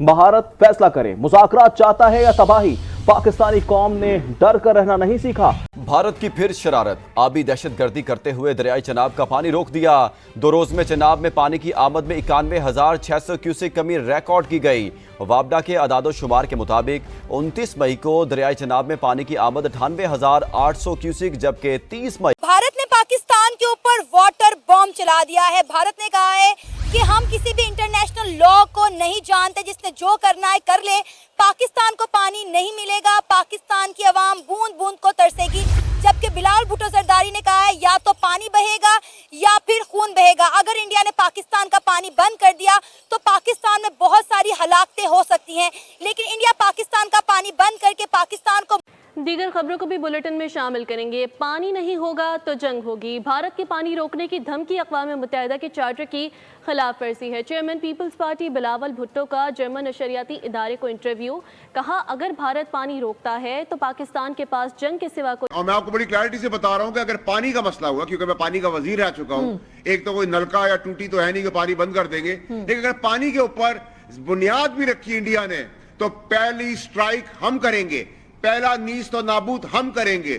भारत फैसला करे, मुज़ाकरात चाहता है या तबाही। पाकिस्तानी कौम ने डर कर रहना नहीं सीखा। भारत की फिर शरारत, आबी दहशतगर्दी करते हुए दरियाई चनाब का पानी रोक दिया। 2 रोज में चनाब में पानी की आमद में 91,600 क्यूसेक कमी रिकॉर्ड की गई। वापडा के अदादो शुमार के मुताबिक 29 मई को दरियाई चनाब में पानी की आमद 98,800 क्यूसेक, जबकि 30 मई भारत ने पाकिस्तान के ऊपर वाटर बॉम्ब चला दिया है। भारत ने कहा है कि हम किसी भी इंटरनेशनल लॉ को नहीं जानते, जिसने जो करना है कर ले। पाकिस्तान को पानी नहीं मिलेगा, पाकिस्तान की आवाम बूंद बूंद को तरसेगी। जबकि बिलावल भुट्टो जरदारी ने कहा है या तो पानी बहेगा या फिर खून बहेगा। अगर इंडिया ने पाकिस्तान का पानी बंद कर दिया तो पाकिस्तान में बहुत सारी हलाकतें हो सकती हैं, लेकिन इंडिया पाकिस्तान का पानी बंद करके पाकिस्तान को। दीगर खबरों को भी बुलेटिन में शामिल करेंगे। पानी नहीं होगा तो जंग होगी, भारत के पानी रोकने की धमकी अक़वाम मुत्तहिदा के चार्टर की खिलाफ वर्जी है। Chairman people's party Bilawal Bhutto का जर्मन नशरियाती इदारे को इंटरव्यू। कहा, अगर भारत पानी रोकता है तो पाकिस्तान के पास जंग के सिवा कोई। और मैं आपको बड़ी क्लैरिटी से बता रहा हूं कि अगर पानी का मसला हुआ, क्योंकि मैं पानी का वजीर रह चुका हूं, एक तो कोई नलका या टूटी तो है नहीं कि पानी बंद कर देंगे, लेकिन अगर पानी के ऊपर बुनियाद भी रखी इंडिया ने तो पहली स्ट्राइक हम करेंगे, पहला नीस तो नाबूद हम करेंगे।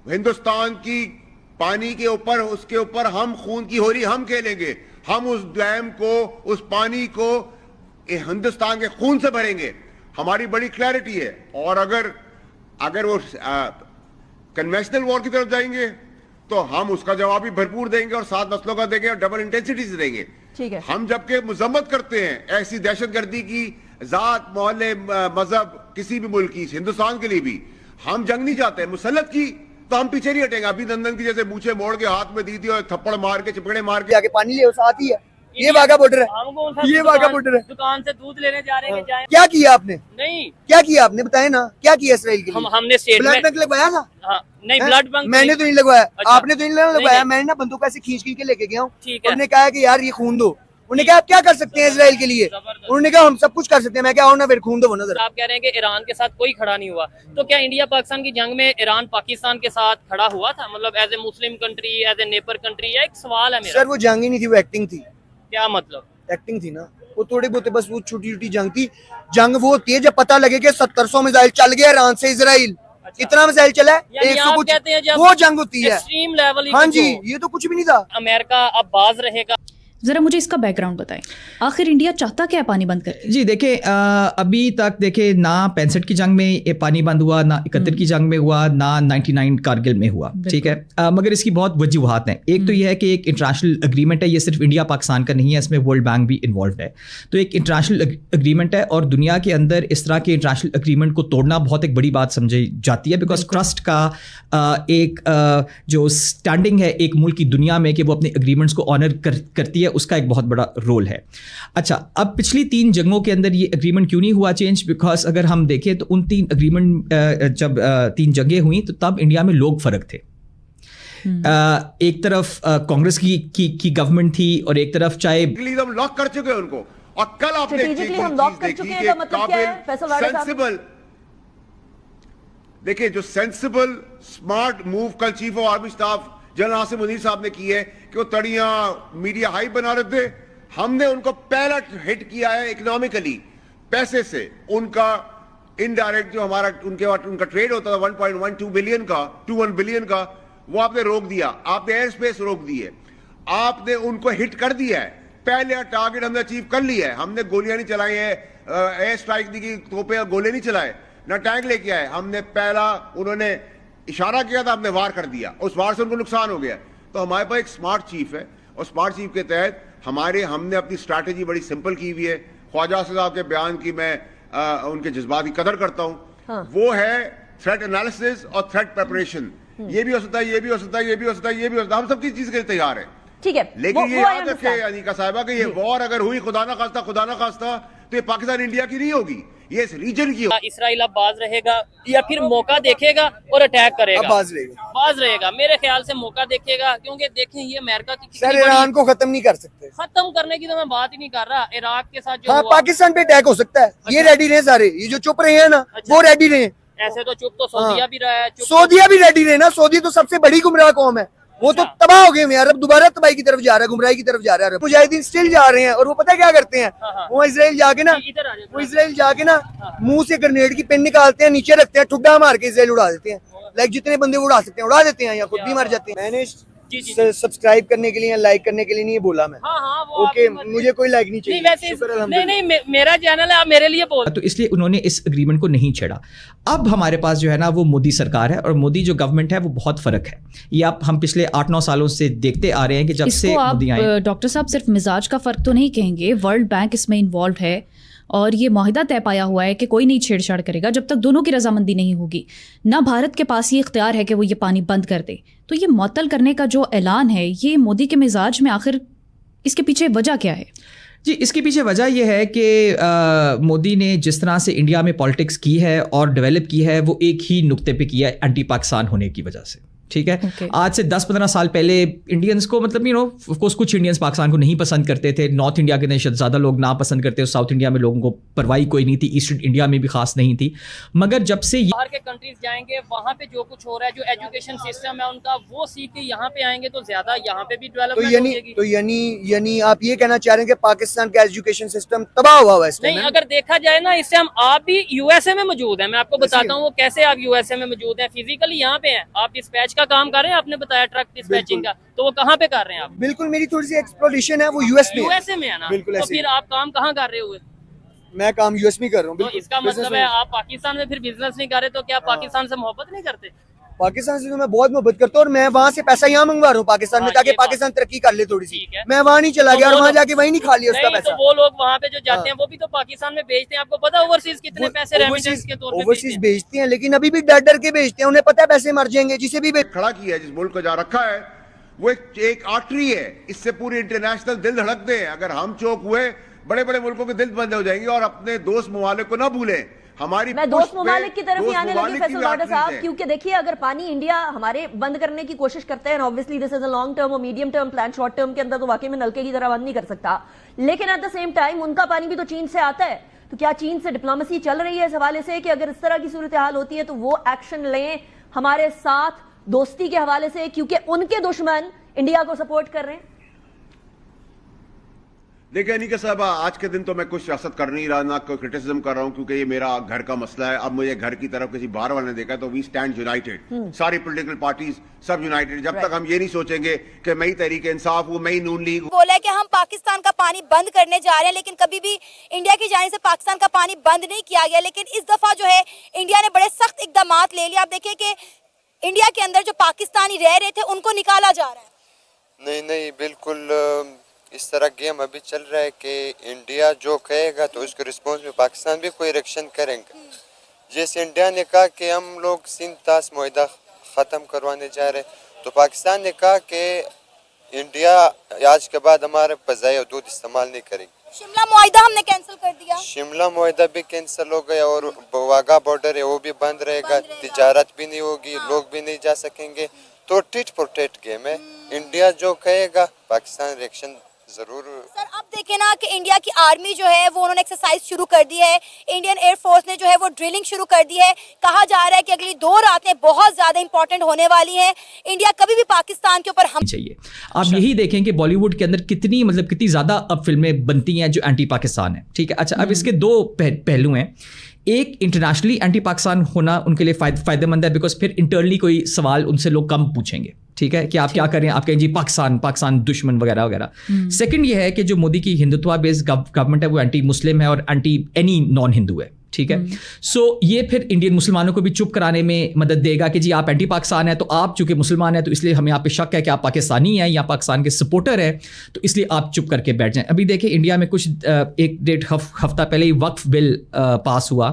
हिंदुस्तान की पानी के ऊपर, उसके ऊपर हम खून की होली हम खेलेंगे। हम उस डैम को, उस पानी को हिंदुस्तान के खून से भरेंगे। हमारी बड़ी क्लैरिटी है। और अगर वो कन्वेंशनल वॉर की तरफ जाएंगे तो हम उसका जवाब भी भरपूर देंगे और 7 मसलों का देंगे और डबल इंटेंसिटी से देंगे। ठीक है। हम जबकि मजम्मत करते हैं ऐसी दहशतगर्दी की, जात, मोहल्ले, मजहब, किसी भी मुल्क की, हिंदुस्तान के लिए भी हम जंग नहीं चाहते, मुसल्लत की तो हम पीछे नहीं हटेंगे। अभिनंदन की जैसे मूछे मोड़ के हाथ में दी थी और थप्पड़ मार के, चिपकड़े मार के आगे पानी ले उस आती है। ये वाघा बॉर्डर है, ये वाघा बॉर्डर है। दुकान से दूध लेने जा रहे हैं कि जाएं? क्या किया आपने? नहीं, क्या किया आपने, बताए ना क्या किया इसराइल के लिए? हमने ब्लड बैंक लगवाया था। हाँ, नहीं, ब्लड बैंक मैंने तो नहीं लगवाया। अच्छा। आपने तो नहीं लगवाया। नहीं। मैंने ना बंदूक ऐसे खींच के लेके गया हूँ। ठीक है। उन्होंने कहा कि यार ये खून दो। उन्होंने कहा आप क्या कर सकते हैं इसराइल के लिए? उन्होंने कहा हम सब कुछ कर सकते हैं। मैं क्या ना फिर खून दो नजर। आप कह रहे हैं कि ईरान के साथ कोई खड़ा नहीं हुआ, तो क्या इंडिया पाकिस्तान की जंग में ईरान पाकिस्तान के साथ खड़ा हुआ था? मतलब as a Muslim country, as a neighbour country? या एक सवाल है मेरा। सर वो जंग ही नहीं थी, वो एक्टिंग थी। क्या मतलब? एक्टिंग थी ना, वो थोड़ी बहुत बस वो छोटी छोटी जंग थी। जंग वो होती है जब पता लगे कि 700 मिसाइल चल गया ईरान से इसराइल। अच्छा। इतना मिसाइल चला है, यानी 100 आप कुछ, कहते हैं जब वो जंग होती है एक्सट्रीम लेवल। हाँ जी, ये तो कुछ भी नहीं था। अमेरिका अब बाज रहेगा। ज़रा मुझे इसका बैकग्राउंड बताएं, आखिर इंडिया चाहता क्या है पानी बंद करके? जी देखिए, अभी तक देखिए ना 65 की जंग में ये पानी बंद हुआ, ना 71 की जंग में हुआ, ना 99 कारगिल में हुआ। ठीक है, मगर इसकी बहुत वजूहात हैं। एक तो यह है कि एक इंटरनेशनल एग्रीमेंट है, ये सिर्फ इंडिया पाकिस्तान का नहीं है, इसमें वर्ल्ड बैंक भी इन्वॉल्व है। तो एक इंटरनेशनल एग्रीमेंट है और दुनिया के अंदर इस तरह के इंटरनेशनल एग्रीमेंट को तोड़ना बहुत एक बड़ी बात समझी जाती है, बिकॉज ट्रस्ट का एक जो स्टैंडिंग है एक मुल्क की दुनिया में कि वो अपने एग्रीमेंट्स को ऑनर करती है, उसका एक बहुत बड़ा रोल है। अच्छा, अब पिछली 3 जंगों के अंदर ये एग्रीमेंट क्यों नहीं हुआ चेंज? बिकॉज अगर हम देखें तो उन 3 एग्रीमेंट जब 3 जंगें हुई तो तब इंडिया में लोग फर्क थे। एक तरफ कांग्रेस की गवर्नमेंट थी और एक तरफ चाहे हम लॉक कर चुके हैं उनको। और कल आपने हम लॉक कर चुके हैं का मतलब क्या है? फैसल वाडा साहब, सेंसिबल देखिए, जो सेंसिबल स्मार्ट मूव कल chief of army staff general Asim Munir साहब ने की है कि वो तड़ियां मीडिया हाई बना रहे थे, हमने उनको पहला हिट किया है इकोनॉमिकली, पैसे से। उनका इनडायरेक्ट जो हमारा उनका ट्रेड होता था 1.12 बिलियन का, 21 बिलियन का, वो आपने रोक दिया। आपने एयर स्पेस रोक दी है, आपने उनको हिट कर दिया है। पहले टारगेट हमने अचीव कर लिया है। हमने गोलियां नहीं चलाई है, एयर स्ट्राइक दी, तोपे गोले नहीं चलाए, ना टैंक लेके आए। हमने पहला, उन्होंने इशारा किया था, हमने वार कर दिया, उस वार से उनको नुकसान हो गया। तो हमारे पास एक स्मार्ट चीफ है और स्मार्ट चीफ के तहत हमने अपनी स्ट्रैटेजी बड़ी सिंपल की हुई है। ख्वाजा साहब के बयान की मैं उनके जज्बात की कदर करता हूं। हाँ। वो है थ्रेट एनालिसिस और थ्रेट प्रिपरेशन। ये भी हो सकता है, ये भी हो सकता है, ये भी हो सकता है, ये भी हो सकता है। हम सबकी चीज के लिए तैयार है। ठीक है, लेकिन ये याद रखे अनिका साहिबा कि ये वॉर अगर हुई खुदा ना खास्ता तो ये पाकिस्तान इंडिया की नहीं होगी, ये इस रीजन की होगी। इसराइल अब बाज रहेगा या फिर मौका देखेगा और अटैक करेगा? अब बाज रहेगा। मेरे ख्याल से मौका देखेगा, क्योंकि देखें ये अमेरिका की सर ईरान को खत्म नहीं कर सकते। खत्म करने की तो मैं बात ही नहीं कर रहा। इराक के साथ जो हाँ, पाकिस्तान पे अटैक हो सकता है। ये रेडी रहे सारे, ये जो चुप रहे हैं ना वो रेडी रहे। ऐसे तो चुप तो सऊदीया भी रहा है। सऊदीया भी रेडी रहे ना, सऊदी तो सबसे बड़ी गुमराह कौम है। वो तो तबाह हो गए हैं यार, अब दोबारा तबाही की तरफ जा रहा है, गुमराही की तरफ जा रहा है। मुजाहिदीन स्टिल जा रहे हैं और वो पता है क्या करते हैं, वो इसराइल जाके ना, वो इसराइल जाके ना मुंह से ग्रेनेड की पिन निकालते हैं, नीचे रखते हैं, ठुड्डा मार के इसराइल उड़ा देते हैं। लाइक जितने बंदे उड़ा सकते हैं उड़ा देते हैं, या खुद भी मर जाते हैं। मैंने सब्सक्राइब करने के लिए या लाइक करने के लिए नहीं बोला मैं। ओके, मुझे कोई लाइक नहीं चाहिए। नहीं, मेरा चैनल है, आप मेरे लिए बोल। तो इसलिए उन्होंने इस एग्रीमेंट को नहीं छेड़ा। अब हमारे पास जो है ना वो मोदी सरकार है, और मोदी जो गवर्नमेंट है वो बहुत फर्क है। ये आप हम पिछले 8-9 सालों से देखते आ रहे हैं कि जब से मोदी आए। डॉक्टर साहब सिर्फ मिजाज का फर्क तो नहीं कहेंगे, वर्ल्ड बैंक इसमें इन्वॉल्व है और ये माहिदा तय पाया हुआ है कि कोई नहीं छेड़छाड़ करेगा जब तक दोनों की रजामंदी नहीं होगी। ना भारत के पास ये इख्तियार है कि वो ये पानी बंद कर दे। तो ये मुअत्तल करने का जो ऐलान है, ये मोदी के मिजाज में आखिर इसके पीछे वजह क्या है? जी, इसके पीछे वजह यह है कि मोदी ने जिस तरह से इंडिया में पॉलिटिक्स की है और डेवलप की है, वो एक ही नुक्ते पे किया है, एंटी पाकिस्तान होने की वजह से। ठीक है, आज से 10-15 साल पहले इंडियंस को, मतलब ऑफ कोर्स कुछ इंडियंस पाकिस्तान को नहीं पसंद करते थे। नॉर्थ इंडिया के अंदर ज़्यादा लोग ना पसंद करते थे, साउथ इंडिया में लोगों को परवाही कोई नहीं थी, ईस्ट इंडिया में भी खास नहीं थी। मगर जब से बाहर के कंट्रीज जाएंगे, वहाँ पे जो कुछ हो रहा है, जो एजुकेशन सिस्टम है उनका, वो सीख के यहाँ पे आएंगे तो ज्यादा यहाँ पे भी डेवलपमेंट तो यानी आप ये कहना चाह रहे हैं कि पाकिस्तान का एजुकेशन सिस्टम तबाह हुआ है? नहीं, अगर देखा जाए ना, इससे हम, आप भी यूएसए में मौजूद है, मैं आपको बताता हूँ वो कैसे आप यूएसए में मौजूद है, फिजिकली यहाँ पे है। आप डिस्पैच का काम कर रहे हैं, आपने बताया ट्रक डिस्पैचिंग का, तो वो कहाँ पे कर रहे हैं आप? बिल्कुल, मेरी थोड़ी सी एक्सप्लोरेशन है वो यूएसए में है ना। बिल्कुल। तो फिर आप काम कहाँ कर रहे हुए? मैं काम यूएस में कर रहा हूँ। तो इसका मतलब है आप पाकिस्तान में फिर बिजनेस नहीं कर रहे, तो क्या पाकिस्तान से मोहब्बत नहीं करते? पाकिस्तान से तो मैं बहुत मोहब्बत करता हूँ, और मैं वहाँ से पैसा यहाँ मंगवा रहा हूँ पाकिस्तान में, ताकि पाकिस्तान तरक्की कर ले थोड़ी सी। मैं वहाँ नहीं चला गया और वहाँ जाके वही नहीं खा लिया उसका पैसा। तो वो लोग वहाँ पे जो जाते हैं वो भी तो पाकिस्तान में बेचते हैं। आपको पता है ओवरसीज कितने पैसे रेमिटेंस के तौर पे ओवरसीज बेचते हैं, लेकिन अभी भी डर डर के बेचते हैं, उन्हें पता है पैसे मर जाएंगे। जिसे भी खड़ा किया है, जिस मुल्क को जा रखा है, वो एक आर्टरी है, इससे पूरी इंटरनेशनल दिल धड़कते हैं। अगर हम चौक हुए, बड़े बड़े मुल्कों के दिल बंद हो जाएंगे। और अपने दोस्त ममालिक को ना भूलें, हमारी मैं दोस्त ममालिक की तरफ ही आने लगी फैसल बाडा साहब, क्योंकि देखिए अगर पानी इंडिया हमारे बंद करने की कोशिश करते हैं, obviously this is a long term और medium term plan, short term के अंदर तो वाकई में नलके की तरह बंद नहीं कर सकता, लेकिन एट द सेम टाइम उनका पानी भी तो चीन से आता है। तो क्या चीन से डिप्लोमेसी चल रही है इस हवाले से कि अगर इस तरह की सूरत हाल होती है तो वो एक्शन लें हमारे साथ दोस्ती के हवाले से, क्योंकि उनके दुश्मन इंडिया को सपोर्ट कर रहे हैं? देखिए अनिका साहब, आज के दिन तो मैं कुछ सियासत कर नहीं रहा, ना कोई क्रिटिसिज्म कर रहा हूं, क्योंकि ये मेरा घर का मसला है। अब मुझे घर की तरफ किसी बाहर वाले ने देखा, तो वी स्टैंड यूनाइटेड, सारी पॉलिटिकल पार्टीज सब यूनाइटेड। जब तक हम ये नहीं सोचेंगे कि मई तहरीक इंसाफ हो, मई नून लीग बोला है कि हम पाकिस्तान का पानी बंद करने जा रहे हैं, लेकिन कभी भी इंडिया की जाने से पाकिस्तान का पानी बंद नहीं किया गया। लेकिन इस दफा जो है इंडिया ने बड़े सख्त इकदाम ले लिया। आप देखिए कि इंडिया के अंदर जो पाकिस्तानी रह रहे थे उनको निकाला जा रहा है। नहीं, बिल्कुल इस तरह गेम अभी चल रहा है कि इंडिया जो कहेगा तो उसके रिस्पॉन्स में पाकिस्तान भी कोई रिएक्शन करेंगे। जैसे इंडिया ने कहा कि हम लोग सिंध तास मुआहदा ख़त्म करवाने जा रहे, तो पाकिस्तान ने कहा कि इंडिया आज के बाद हमारे फ़ज़ाई हदूद इस्तेमाल नहीं करेगी। शिमला मुआहदा हमने कैंसिल कर दिया, शिमला मुआहदा भी कैंसिल हो गया, और वाघा बॉर्डर है वो भी बंद रहेगा, तिजारत भी नहीं होगी, लोग भी नहीं जा सकेंगे। तो टिट फॉर टेट गेम है, इंडिया जो कहेगा पाकिस्तान रिएक्शन जरूर। सर अब देखें ना कि इंडिया की आर्मी जो है वो उन्होंने एक्सरसाइज शुरू कर दी है, इंडियन एयरफोर्स ने जो है वो ड्रिलिंग शुरू कर दी है। कहा जा रहा है कि अगली 2 रातें बहुत ज्यादा इंपॉर्टेंट होने वाली हैं। इंडिया कभी भी पाकिस्तान के ऊपर हम चाहिए। आप यही देखें कि बॉलीवुड के अंदर कितनी ज्यादा अब फिल्में बनती हैं जो एंटी पाकिस्तान है। ठीक है, अच्छा अब इसके 2 पहलू हैं। एक, इंटरनेशनली एंटी पाकिस्तान होना उनके लिए फायदेमंद है, बिकॉज फिर इंटरनली कोई सवाल उनसे लोग कम पूछेंगे। ठीक है, कि आप क्या कर रहे हैं, आप कहें जी पाकिस्तान दुश्मन वगैरह वगैरह। सेकंड ये है कि जो मोदी की हिंदुत्व बेस्ड गवर्नमेंट है वो एंटी मुस्लिम है और एंटी एनी नॉन हिंदू है। ठीक है, सो ये फिर इंडियन मुसलमानों को भी चुप कराने में मदद देगा कि जी आप एंटी पाकिस्तान है, तो आप चूंकि मुसलमान है तो इसलिए हमें आप पे शक है कि आप पाकिस्तानी हैं या पाकिस्तान के सपोर्टर है, तो इसलिए आप चुप करके बैठ जाएं। अभी देखिए इंडिया में कुछ 1-1.5 हफ्ता पहले ही वक्फ बिल पास हुआ,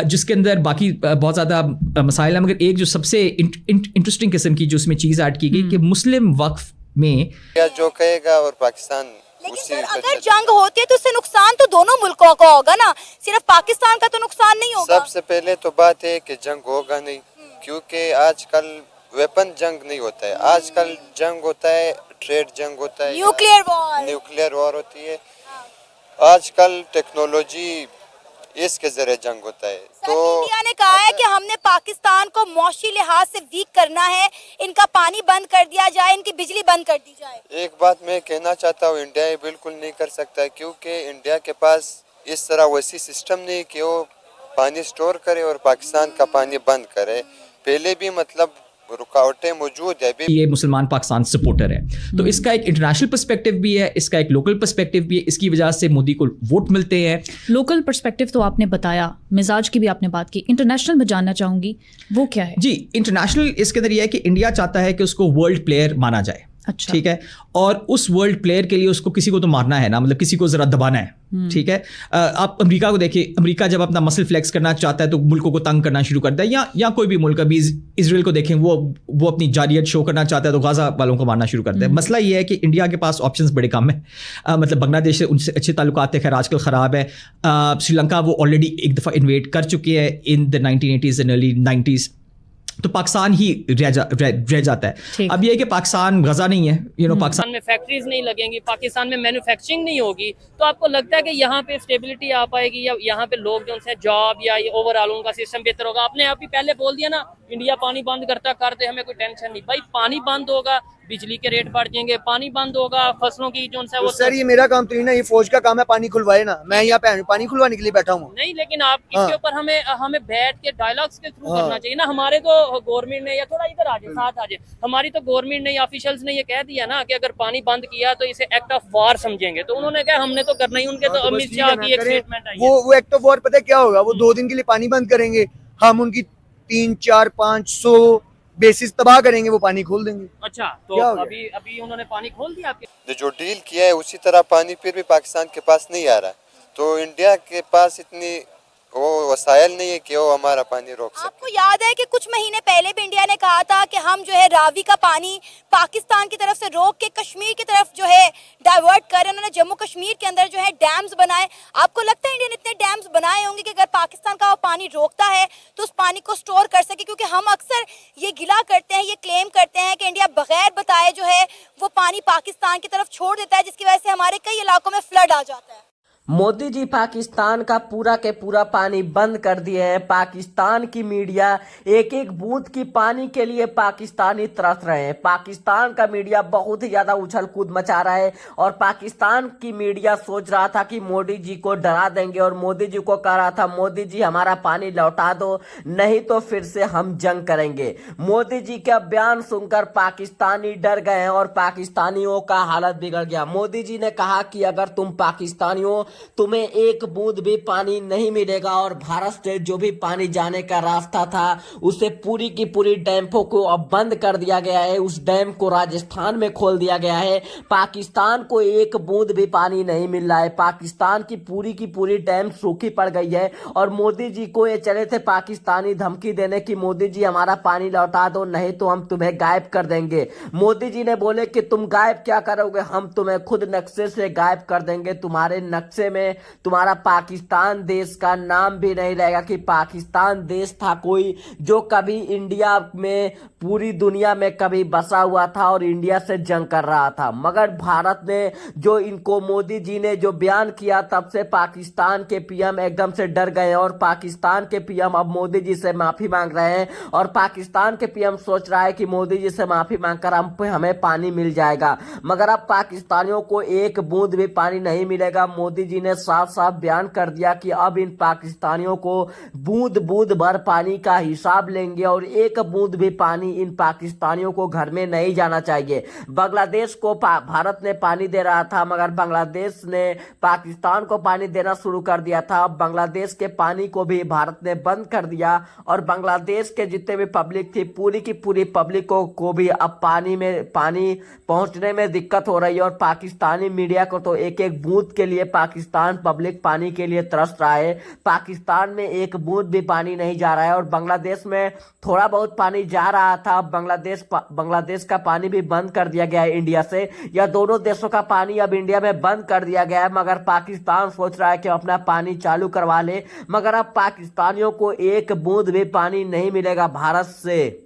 जिसके अंदर बाकी बहुत ज़्यादा मसाइल हैं, मगर एक जो सबसे इंटरेस्टिंग किस्म की जो उसमें चीज़ ऐड की गई कि मुस्लिम वक्फ में जो कहेगा और पाकिस्तान। लेकिन सर अगर जंग होती है तो उससे नुकसान तो दोनों मुल्कों को होगा ना, सिर्फ पाकिस्तान का तो नुकसान नहीं होगा। सबसे पहले तो बात है कि जंग होगा नहीं, क्योंकि आजकल वेपन जंग नहीं होता है, आजकल जंग होता है ट्रेड जंग होता है, न्यूक्लियर वॉर होती है। आजकल टेक्नोलॉजी इसके जरिए जंग होता है। तो इंडिया ने कहा है कि हमने पाकिस्तान को मौशी लिहाज से वीक करना है, इनका पानी बंद कर दिया जाए, इनकी बिजली बंद कर दी जाए। एक बात मैं कहना चाहता हूँ, इंडिया ये बिल्कुल नहीं कर सकता, क्योंकि इंडिया के पास इस तरह वैसी सिस्टम नहीं कि वो पानी स्टोर करे और पाकिस्तान का पानी बंद करे। पहले भी मतलब रुकावटें मौजूद है। ये मुसलमान पाकिस्तान सपोर्टर है, तो इसका एक इंटरनेशनल पर्सपेक्टिव भी है, इसका एक लोकल पर्सपेक्टिव भी है। इसकी वजह से मोदी को वोट मिलते हैं। लोकल पर्सपेक्टिव तो आपने बताया, मिजाज की भी आपने बात की, इंटरनेशनल में जानना चाहूंगी वो क्या है? जी, इंटरनेशनल इसके अंदर यह है कि इंडिया चाहता है कि उसको वर्ल्ड प्लेयर माना जाए। अच्छा, ठीक है, और उस वर्ल्ड प्लेयर के लिए उसको किसी को तो मारना है ना, मतलब किसी को जरा दबाना है। ठीक है, आप अमेरिका को देखिए, अमेरिका जब अपना मसल फ्लेक्स करना चाहता है तो मुल्कों को तंग करना शुरू करता है, या कोई भी मुल्क, अभी इजराइल को देखें, वो अपनी जारियत शो करना चाहता है तो गाजा वालों को मारना शुरू करता है। मसला ये है कि इंडिया के पास ऑप्शंस बड़े कम है। मतलब बांग्लादेश से उनसे अच्छे ताल्लुकात थे, खैर आजकल ख़राब है। श्रीलंका वो ऑलरेडी एक दफ़ा इन्वेट कर चुके हैं in the 1980s and early 90s, तो पाकिस्तान ही रह जाता है। अब ये है कि पाकिस्तान गजा नहीं है, पाकिस्तान में फैक्ट्रीज नहीं लगेंगी, पाकिस्तान में मैन्युफैक्चरिंग नहीं होगी, तो आपको लगता है कि यहाँ पे स्टेबिलिटी आ पाएगी, या यहाँ पे लोग जो है जॉब या ओवरऑल उनका सिस्टम बेहतर होगा? आपने आप ही पहले बोल दिया ना, इंडिया पानी बंद कर दे, हमें कोई टेंशन नहीं। भाई पानी बंद होगा, बिजली के रेट बढ़ जाएंगे, पानी बंद होगा, फसलों की जो है वो। सर ये मेरा काम तो नहीं ना, ये फौज का काम है, पानी खुलवाए ना, मैं यहाँ पे पानी खुलवाने के लिए बैठा हूँ। नहीं, लेकिन आप इसके ऊपर हमें बैठ के डायलॉग्स के थ्रू करना चाहिए ना। हमारे तो गवर्नमेंट ने, या थोड़ा इधर आ जाए, साथ आ जाए, हमारी तो गवर्नमेंट ने, ऑफिशियल्स ने ये कह दिया ना कि अगर पानी बंद किया तो इसे एक्ट ऑफ वॉर समझेंगे, तो उन्होंने कहा हमने तो करना ही। उनके तो अमित शाह की एक स्टेटमेंट आई है, वो एक्ट ऑफ वॉर पता है क्या होगा? वो 2 दिन के लिए पानी बंद करेंगे, हम उनकी 3, 4, 500 बेसिस तबाह करेंगे, वो पानी खोल देंगे। अच्छा, तो अभी उन्होंने पानी खोल दिया आपके? जो डील किया है उसी तरह पानी फिर भी पाकिस्तान के पास नहीं आ रहा, तो इंडिया के पास इतनी वो वसायल नहीं है कि वो हमारा पानी रोक सके। आपको याद है कि कुछ महीने पहले भी इंडिया ने कहा था कि हम जो है रावी का पानी पाकिस्तान की तरफ से रोक के कश्मीर की तरफ जो है डाइवर्ट करें। उन्होंने जम्मू कश्मीर के अंदर जो है डैम्स बनाए। आपको लगता है इंडिया ने इतने डैम्स बनाए होंगे कि अगर पाकिस्तान का वो पानी रोकता है तो उस पानी को स्टोर कर सके? क्योंकि हम अक्सर ये गिला करते हैं, ये क्लेम करते हैं कि इंडिया बगैर बताए जो है वो पानी पाकिस्तान की तरफ छोड़ देता है, जिसकी वजह से हमारे कई इलाकों में फ्लड आ जाता है। मोदी जी पाकिस्तान का पूरा के पूरा पानी बंद कर दिए है। पाकिस्तान की मीडिया एक एक बूंद की पानी के लिए पाकिस्तानी तरस रहे हैं। पाकिस्तान का मीडिया बहुत ही ज्यादा उछल कूद मचा रहा है और पाकिस्तान की मीडिया सोच रहा था कि मोदी जी को डरा देंगे और मोदी जी को कह रहा था मोदी जी हमारा पानी लौटा दो, नहीं तो फिर से हम जंग करेंगे। मोदी जी का बयान सुनकर पाकिस्तानी डर गए हैं और पाकिस्तानियों का हालत बिगड़ गया। मोदी जी ने कहा कि अगर तुम पाकिस्तानियों तुम्हें एक बूंद भी पानी नहीं मिलेगा और भारत से जो भी पानी जाने का रास्ता था उसे पूरी की पूरी डैमों को अब बंद कर दिया गया है। उस डैम को राजस्थान में खोल दिया गया है। पाकिस्तान को एक बूंद भी पानी नहीं मिल रहा है। पाकिस्तान की पूरी डैम सूखी पड़ गई है और मोदी जी को ये चले थे पाकिस्तानी धमकी देने की मोदी जी हमारा पानी लौटा दो, नहीं तो हम तुम्हें गायब कर देंगे। मोदी जी ने बोले कि तुम गायब क्या करोगे, हम तुम्हें खुद नक्शे से गायब कर देंगे। तुम्हारे नक्शे में तुम्हारा पाकिस्तान देश का नाम भी नहीं रहेगा कि पाकिस्तान देश था कोई जो कभी इंडिया में पूरी दुनिया में कभी बसा हुआ था और इंडिया से जंग कर रहा था। मगर भारत ने जो इनको मोदी जी ने जो बयान किया तब से पाकिस्तान के पीएम एकदम से डर गए और पाकिस्तान के पीएम अब मोदी जी से माफी मांग रहे हैं और पाकिस्तान के पीएम सोच रहा है कि मोदी जी से माफी मांगकर हमें पानी मिल जाएगा। मगर अब पाकिस्तानियों को एक बूंद भी पानी नहीं मिलेगा। मोदी जी ने साफ साफ बयान कर दिया कि अब इन पाकिस्तानियों को बूंद बूंद भर पानी का हिसाब लेंगे और एक बूंद भी पानी इन पाकिस्तानियों को घर में नहीं जाना चाहिए। बांग्लादेश को भारत ने पानी दे रहा था मगर बांग्लादेश ने पाकिस्तान को पानी देना शुरू कर दिया था। अब बांग्लादेश के पानी को भी भारत ने बंद कर दिया और बांग्लादेश के जितने भी पब्लिक थी पूरी की पूरी पब्लिक को भी अब पानी पहुंचने में दिक्कत हो रही है और पाकिस्तानी मीडिया को तो एक एक बूंद के लिए पाकिस्तान पब्लिक पानी के लिए तरस रहा है। पाकिस्तान में एक बूंद भी पानी नहीं जा रहा है और बांग्लादेश में थोड़ा बहुत पानी जा रहा था। अब बांग्लादेश का पानी भी बंद कर दिया गया है इंडिया से, या दोनों देशों का पानी अब इंडिया में बंद कर दिया गया है। मगर पाकिस्तान सोच रहा है कि अपना पानी चालू करवा ले, मगर अब पाकिस्तानियों को एक बूंद भी पानी नहीं मिलेगा भारत से।